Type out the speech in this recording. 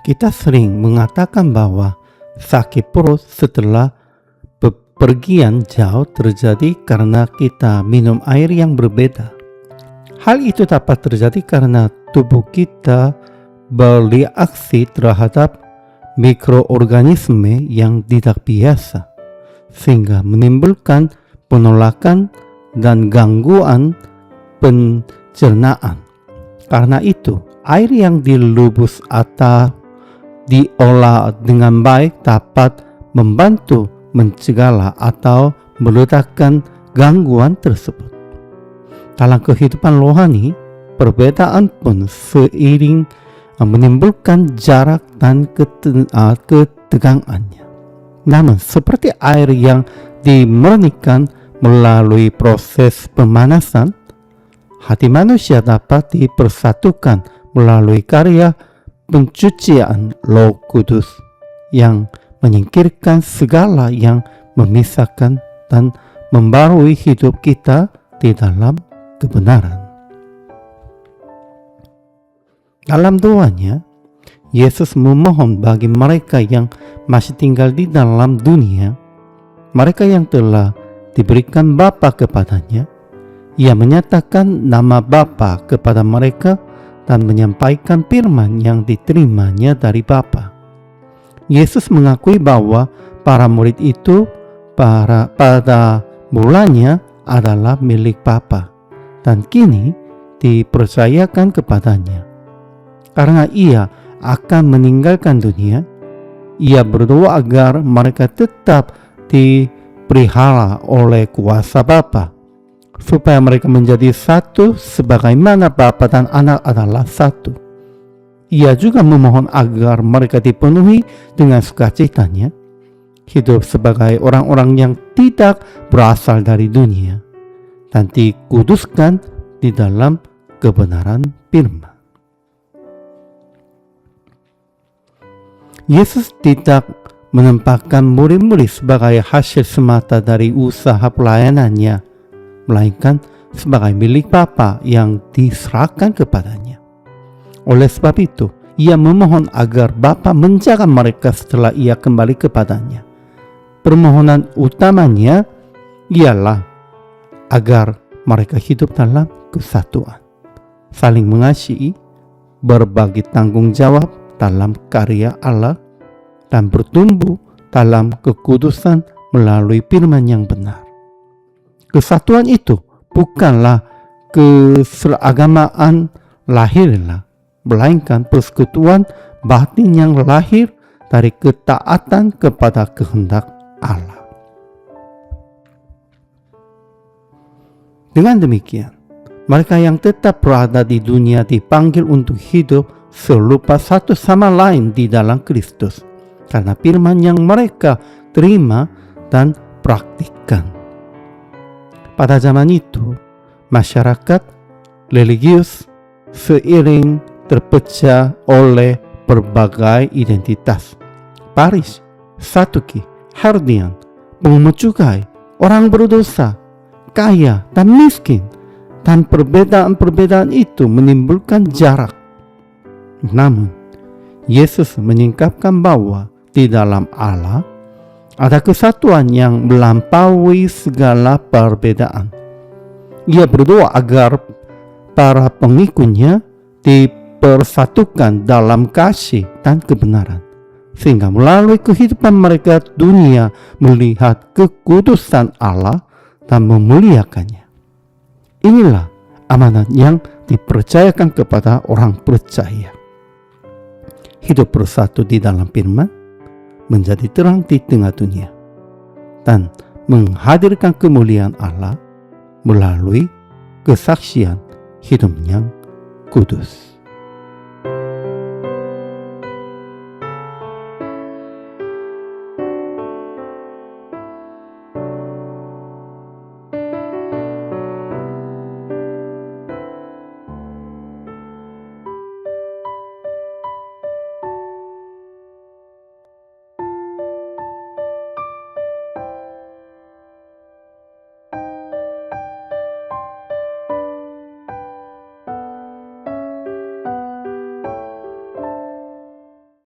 Kita sering mengatakan bahwa sakit perut setelah bepergian jauh terjadi karena kita minum air yang berbeda. Hal itu dapat terjadi karena tubuh kita bereaksi terhadap mikroorganisme yang tidak biasa, sehingga menimbulkan penolakan dan gangguan pencernaan. Karena itu, air yang dilubus atau diolah dengan baik dapat membantu mencegah atau meledakkan gangguan tersebut. Dalam kehidupan rohani, perbedaan pun seiring menimbulkan jarak dan ketegangannya. Namun, seperti air yang dimurnikan melalui proses pemanasan, hati manusia dapat dipersatukan melalui karya pencucian Roh Kudus yang menyingkirkan segala yang memisahkan dan membarui hidup kita di dalam kebenaran. Dalam doanya, Yesus memohon bagi mereka yang masih tinggal di dalam dunia, mereka yang telah diberikan Bapa kepadanya. Ia menyatakan nama Bapa kepada mereka dan menyampaikan firman yang diterimanya dari Bapa. Yesus mengakui bahwa para murid itu pada mulanya adalah milik Bapa dan kini dipercayakan kepadanya. Karena ia akan meninggalkan dunia, ia berdoa agar mereka tetap dipelihara oleh kuasa Bapa, supaya mereka menjadi satu sebagaimana Bapa dan Anak adalah satu. Ia juga memohon agar mereka dipenuhi dengan sukacitanya, hidup sebagai orang-orang yang tidak berasal dari dunia, dan dikuduskan di dalam kebenaran firman. Yesus tidak menempatkan murid-murid sebagai hasil semata dari usaha pelayanannya, melainkan sebagai milik Bapa yang diserahkan kepadanya. Oleh sebab itu, ia memohon agar Bapa menjaga mereka setelah ia kembali kepadanya. Permohonan utamanya ialah agar mereka hidup dalam kesatuan, saling mengasihi, berbagi tanggung jawab dalam karya Allah, dan bertumbuh dalam kekudusan melalui firman yang benar. Kesatuan itu bukanlah keseragamaan lahirlah, melainkan persekutuan batin yang lahir dari ketaatan kepada kehendak Allah. Dengan demikian, mereka yang tetap berada di dunia dipanggil untuk hidup serupa satu sama lain di dalam Kristus, karena firman yang mereka terima dan praktikkan. Pada zaman itu, masyarakat religius seiring terpecah oleh berbagai identitas. Paris, Saduki, Herodian, pungut cukai, orang berdosa, kaya dan miskin, dan perbedaan-perbedaan itu menimbulkan jarak. Namun, Yesus menyingkapkan bahwa di dalam Allah ada kesatuan yang melampaui segala perbedaan. Ia berdoa agar para pengikutnya dipersatukan dalam kasih dan kebenaran, sehingga melalui kehidupan mereka dunia melihat kekudusan Allah dan memuliakannya. Inilah amanat yang dipercayakan kepada orang percaya. Hidup bersatu di dalam firman, menjadi terang di tengah dunia, dan menghadirkan kemuliaan Allah melalui kesaksian hidup yang kudus.